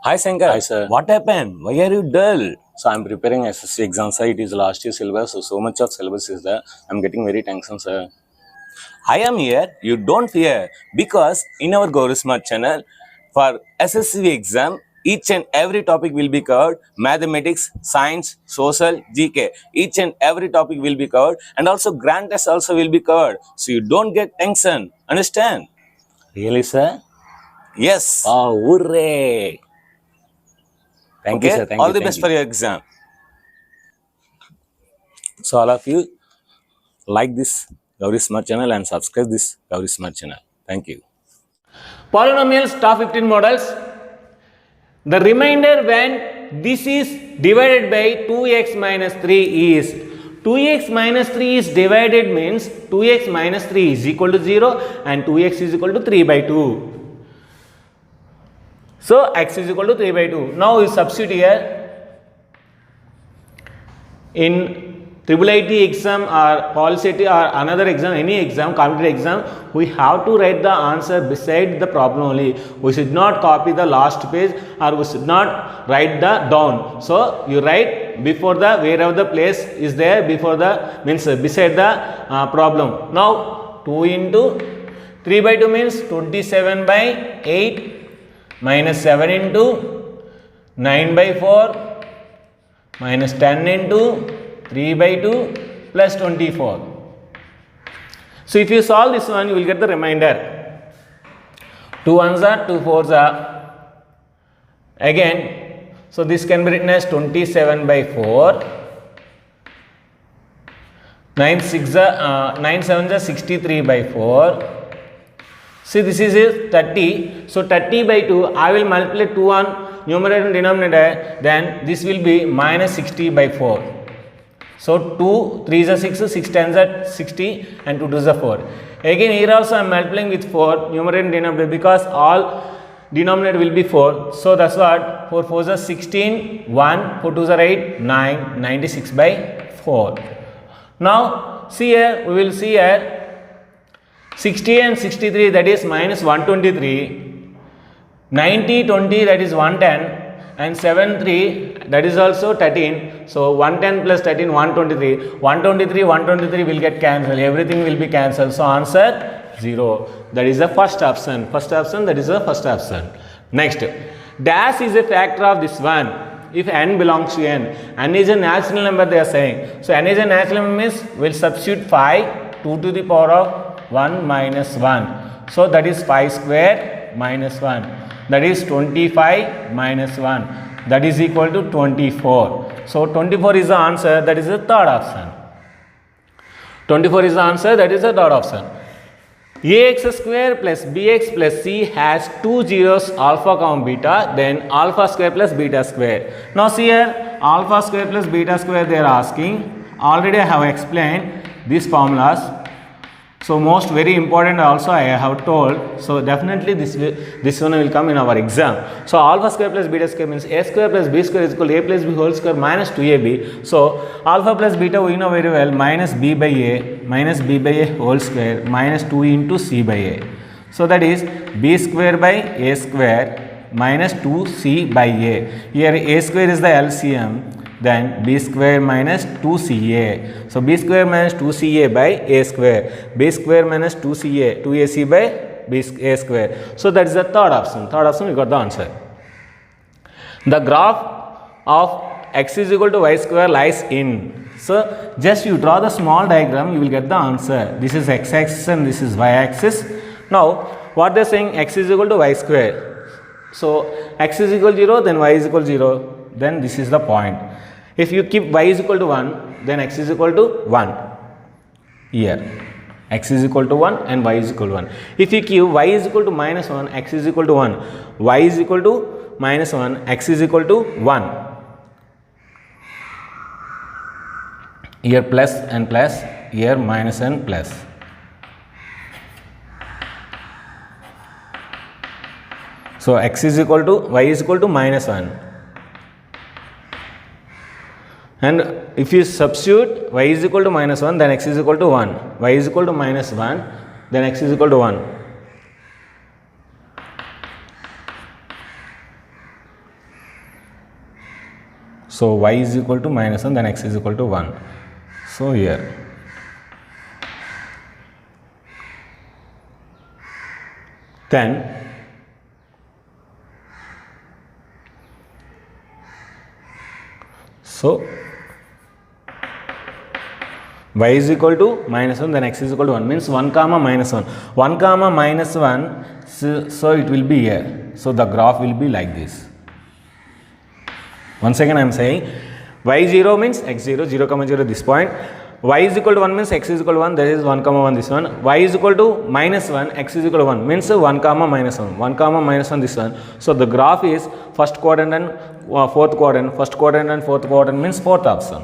Hi Shankar. Hi, sir. What happened? Why are you dull? So I'm preparing SSC exam, sir. It is last year syllabus, so much of syllabus is there. I'm getting very tension, sir. I am here. You don't fear because in our Gauri Smart channel for SSC exam, each and every topic will be covered. Mathematics, science, social, GK. Each and every topic will be covered, and also grand test also will be covered. So you don't get tension. Understand? Really, sir? Yes. Oh, hooray! Thank you, Okay. sir. Thank All you. the Thank best you. for your exam. So all of you like this Gauri Smart channel and subscribe this Gauri Smart channel. Thank you. Polynomials top 15 models. The remainder when this is divided by 2x minus 3 is 2x minus 3 is divided means 2x minus 3 is equal to 0 and 2x is equal to 3 by 2. So x is equal to 3 by 2. Now we substitute here in IIIT exam or policy or another exam, any exam, competitive exam, we have to write the answer beside the problem only. We should not copy the last page or we should not write the down. So you write before the wherever the place is there before the means beside the problem. Now 2 into 3 by 2 means 27 by 8 minus 7 into 9 by 4 minus 10 into 3 by 2 plus 24. So if you solve this one, you will get the remainder. 2 ones are 2 fours are. Again, so this can be written as 27 by 4. 9 sevens are 63 by 4. See, this is 30. So 30 by 2, I will multiply 2 on numerator and denominator, then this will be minus 60 by 4. So 2 3s are 6, 6 10s are 60 and 2 2s are 4. Again here also I am multiplying with 4 numerator and denominator because all denominator will be 4. So that's what 4 4s are 16, 1, 4 2s are 8, 9, 96 by 4. Now see here, we will see here 60 and 63 that is minus 123, 90 20 that is 110 and 7 3 that is also 13. So 110 plus 13 123, 123 will get cancelled, everything will be cancelled. So answer 0. That is the first option. That is the first option. Next, dash is a factor of this one if n belongs to n is a natural number they are saying. So n is a natural number means we will substitute 5 2 to the power of 1 minus 1. So that is 5 square minus 1. That is 25 minus 1. That is equal to 24. So 24 is the answer. That is the third option. 24 is the answer. That is the third option. Ax square plus bx plus c has two zeros alpha comma beta, then alpha square plus beta square. Now see here, alpha square plus beta square they are asking. Already I have explained these formulas. So most very important also I have told. So definitely this one will come in our exam. So alpha square plus beta square means a square plus b square is equal to a plus b whole square minus 2ab. So alpha plus beta we know very well, minus b by a whole square minus 2 into c by a. So that is b square by a square minus 2c by a. Here a square is the LCM. Then b square minus 2ca. So b square minus 2ca by a square. b square minus 2ca, 2ac by a square. So that is the third option. Third option we got the answer. The graph of x is equal to y square lies in. So just you draw the small diagram, you will get the answer. This is x axis and this is y axis. Now what they are saying, x is equal to y square. So x is equal to 0, then y is equal to 0. Then this is the point. If you keep y is equal to 1, then x is equal to 1. Here, x is equal to 1 and y is equal to 1. If you keep y is equal to minus 1, x is equal to 1. Y is equal to minus 1, x is equal to 1. Here plus and plus, here minus and plus. So x is equal to, y is equal to minus 1. And if you substitute y is equal to minus 1, then x is equal to 1. Y is equal to minus 1, then x is equal to 1. So y is equal to minus 1, then x is equal to 1. So here then so y is equal to minus 1, then x is equal to 1, means 1 comma minus 1. 1 comma minus 1, so it will be here. So the graph will be like this. Once again I am saying y0 means x0, 0 comma 0 this point. Y is equal to 1 means x is equal to 1, that is 1 comma 1 this one. Y is equal to minus 1, x is equal to 1 means 1 comma minus 1, 1 comma minus 1 this one. So the graph is first quadrant and fourth quadrant. First quadrant and fourth quadrant means fourth option.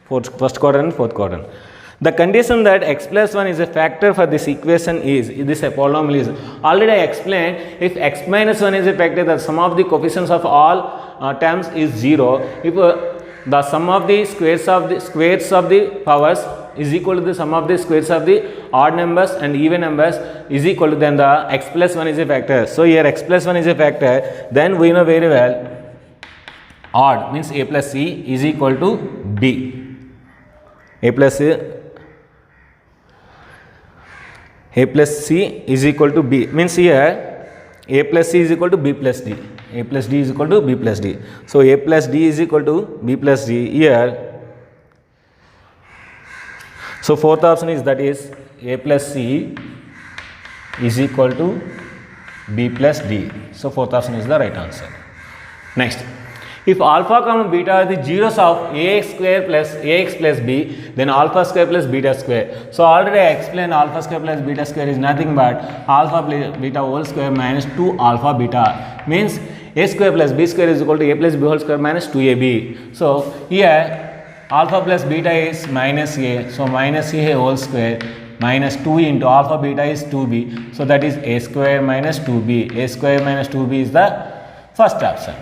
First quadrant and fourth quadrant. The condition that x plus 1 is a factor for this equation is, this a polynomial is, already I explained, if x minus 1 is a factor, the sum of the coefficients of all terms is 0. If the sum of the squares of the powers is equal to the sum of the squares of the odd numbers and even numbers is equal to, then the x plus 1 is a factor. So here x plus 1 is a factor, then we know very well odd means a plus c is equal to b. A plus c is equal to b, means here a plus c is equal to b plus d. A plus d is equal to b plus d. So a plus d is equal to b plus d here. So fourth option is, that is a plus c is equal to b plus d. So fourth option is the right answer. Next, if alpha comma beta are the zeros of ax square plus ax plus b, then alpha square plus beta square. So already I explained alpha square plus beta square is nothing but alpha plus beta whole square minus 2 alpha beta, means a square plus b square is equal to a plus b whole square minus 2ab. So here alpha plus beta is minus a, so minus a whole square minus 2 into alpha beta is 2b, so that is a square minus 2b. A square minus 2b is the first option.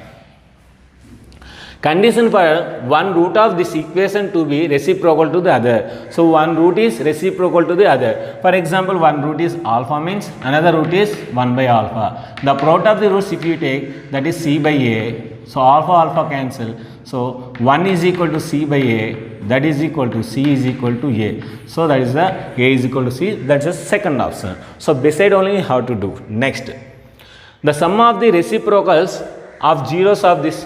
Condition for one root of this equation to be reciprocal to the other. So one root is reciprocal to the other. For example, one root is alpha, means another root is 1 by alpha. The product of the roots if you take, that is c by a. So alpha cancel. So 1 is equal to c by a, that is equal to c is equal to a. So that is the a is equal to c, that is the second option. So beside only how to do. Next, the sum of the reciprocals of zeros of this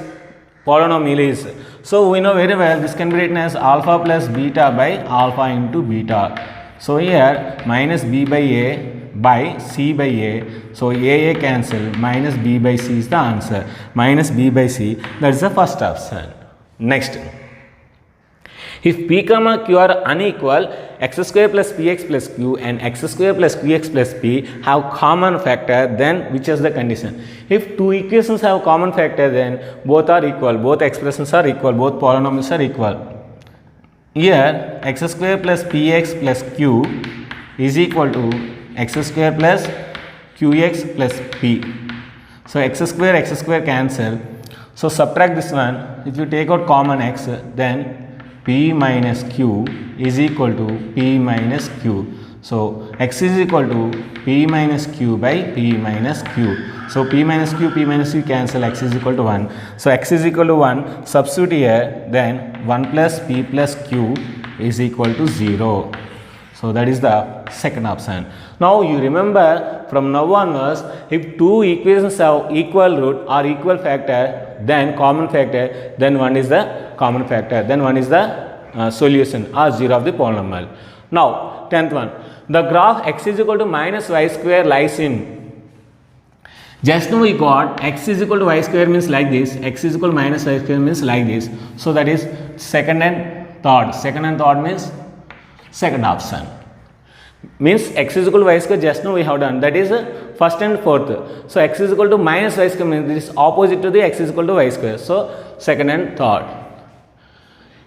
polynomial is, so we know very well this can be written as alpha plus beta by alpha into beta. So here minus b by a by c by a, so a cancel, minus b by c is the answer, minus b by c, that is the first option. Next, if p comma q are unequal, x square plus px plus q and x square plus qx plus p have common factor, then which is the condition? If two equations have common factor, then both are equal, both expressions are equal, both polynomials are equal. Here x square plus px plus q is equal to x square plus qx plus p. So x square cancel. So subtract this one. If you take out common x, then p minus q is equal to p minus q. So x is equal to p minus q by p minus q. So p minus q cancel, x is equal to 1. So x is equal to 1, substitute here, then 1 plus p plus q is equal to 0. So that is the second option. Now you remember from now onwards, if two equations have equal root or equal factor, then common factor, then one is the common factor, then one is the solution or 0 of the polynomial. Now 10th one, the graph x is equal to minus y square lies in. Just now we got x is equal to y square means like this, x is equal to minus y square means like this. So that is second and third. Second and third means second option. Means x is equal to y square, just now we have done, that is first and fourth. So x is equal to minus y square means this is opposite to the x is equal to y square. So second and third.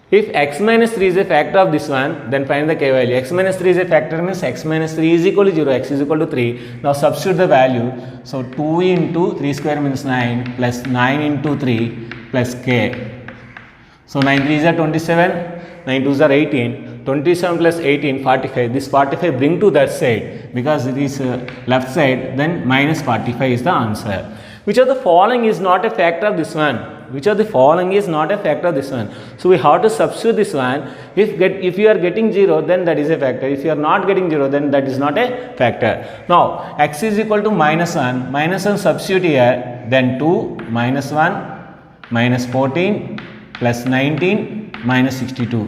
If x minus 3 is a factor of this one, then find the k value. X minus 3 is a factor means x minus 3 is equal to 0, x is equal to 3. Now substitute the value. So 2 into 3 square means 9 plus 9 into 3 plus k. So 9 3s are 27, 9 2s are 18. 27 plus 18, 45. This 45 bring to that side because it is left side, then minus 45 is the answer. Which of the following is not a factor of this one? Which of the following is not a factor of this one? So we have to substitute this one. If you are getting 0, then that is a factor. If you are not getting 0, then that is not a factor. Now x is equal to minus 1. Minus 1 substitute here. Then 2 minus 1 minus 14 plus 19 minus 62.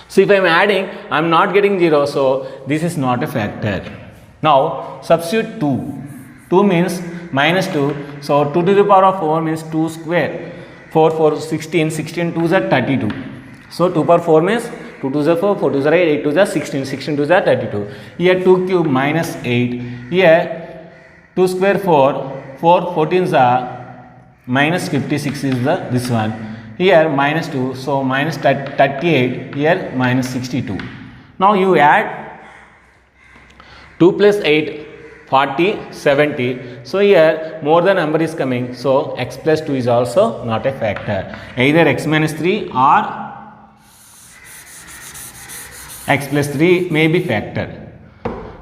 So if I am adding, I am not getting 0, so this is not a factor. Now substitute 2. 2 means minus 2. So 2 to the power of 4 means 2 square. 4, 4, 16. 16 2s are 32. So 2 power 4 means 2 2s are 4, 4 2s are 8, 8 2s are 16, 16 2s are 32. Here 2 cube minus 8. Here 2 square 4, 4 14s are minus 56 is this one. Here minus 2, so minus 38, here minus 62. Now you add 2 plus 8, 40, 70. So here more the number is coming, so x plus 2 is also not a factor. Either x minus 3 or x plus 3 may be factor.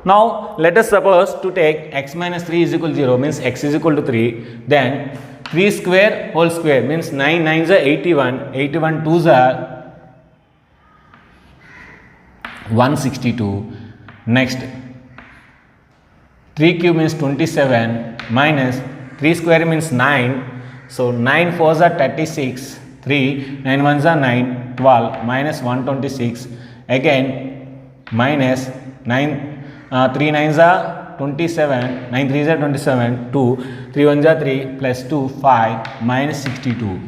Now let us suppose to take x minus 3 is equal to 0, means x is equal to 3. Then 3 square whole square means 9 9s are 81, 81 2s are 162. Next 3 cube means 27 minus 3 square means 9. So 9 4s are 36, 3 9 1s are 9, 12 minus 126. Again minus 9 3 9s are 27, 9 3s are 27, 2, 3 1s are 3 plus 2, 5 minus 62.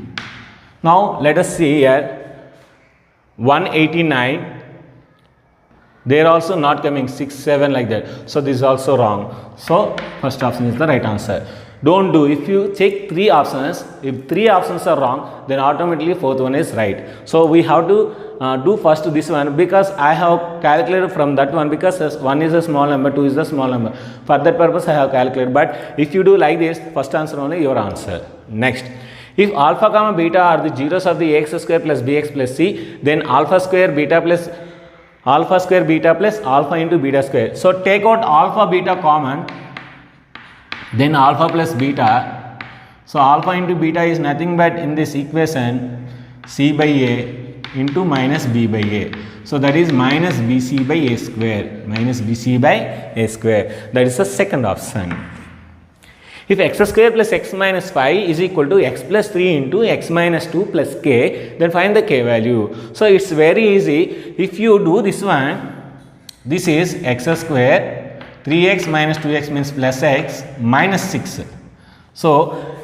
Now let us see here 189. They are also not coming 6, 7 like that. So this is also wrong. So first option is the right answer. Don't do, if you check 3 options, if 3 options are wrong, then automatically fourth one is right. So we have to do first this one, because I have calculated from that one, because 1 is a small number, 2 is a small number. For that purpose I have calculated. But if you do like this, first answer only your answer. Next, if alpha comma beta are the zeros of the ax square plus bx plus c, then alpha square beta plus alpha into beta square. So take out alpha beta common, then alpha plus beta. So alpha into beta is nothing but in this equation c by a into minus b by a. So that is minus bc by a square, minus bc by a square. That is the second option. If x square plus x minus 5 is equal to x plus 3 into x minus 2 plus k, then find the k value. So it's very easy. If you do this one, this is x square, 3x minus 2x means plus x minus 6. So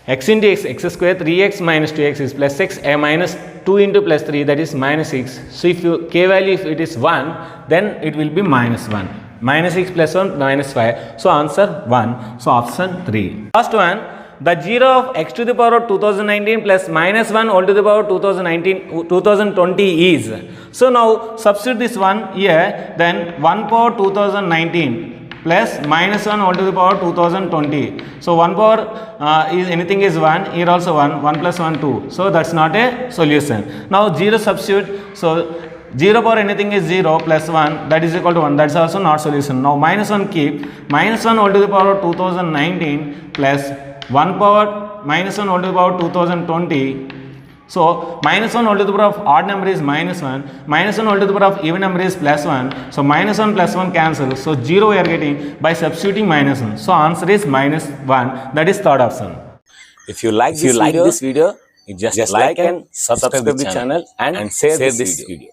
x into x square, 3x minus 2x is plus 6, a minus 2 into plus 3, that is minus 6. So if you k value, if it is 1, then it will be minus 1. Minus 6 plus 1 minus 5. So answer 1. So option 3. First one, the 0 of x to the power of 2019 plus minus 1 all to the power of 2020 is. So now substitute this one here, then 1 power 2019 plus minus 1 all to the power 2020. So 1 power is anything is 1, here also 1, 1 plus 1 2. So that's not a solution. Now 0 substitute. So 0 power anything is 0 plus 1, that is equal to 1, that's also not solution. Now minus 1 keep, minus 1 all to the power of 2019 plus 1 power minus 1 all to the power of 2020. So minus 1 all to the power of odd number is minus 1, minus 1 all to the power of even number is plus 1. So minus 1 plus 1 cancel. So 0 we are getting by substituting minus 1. So answer is minus 1, that is third option. If you like this video, you just like and subscribe the channel and share this video.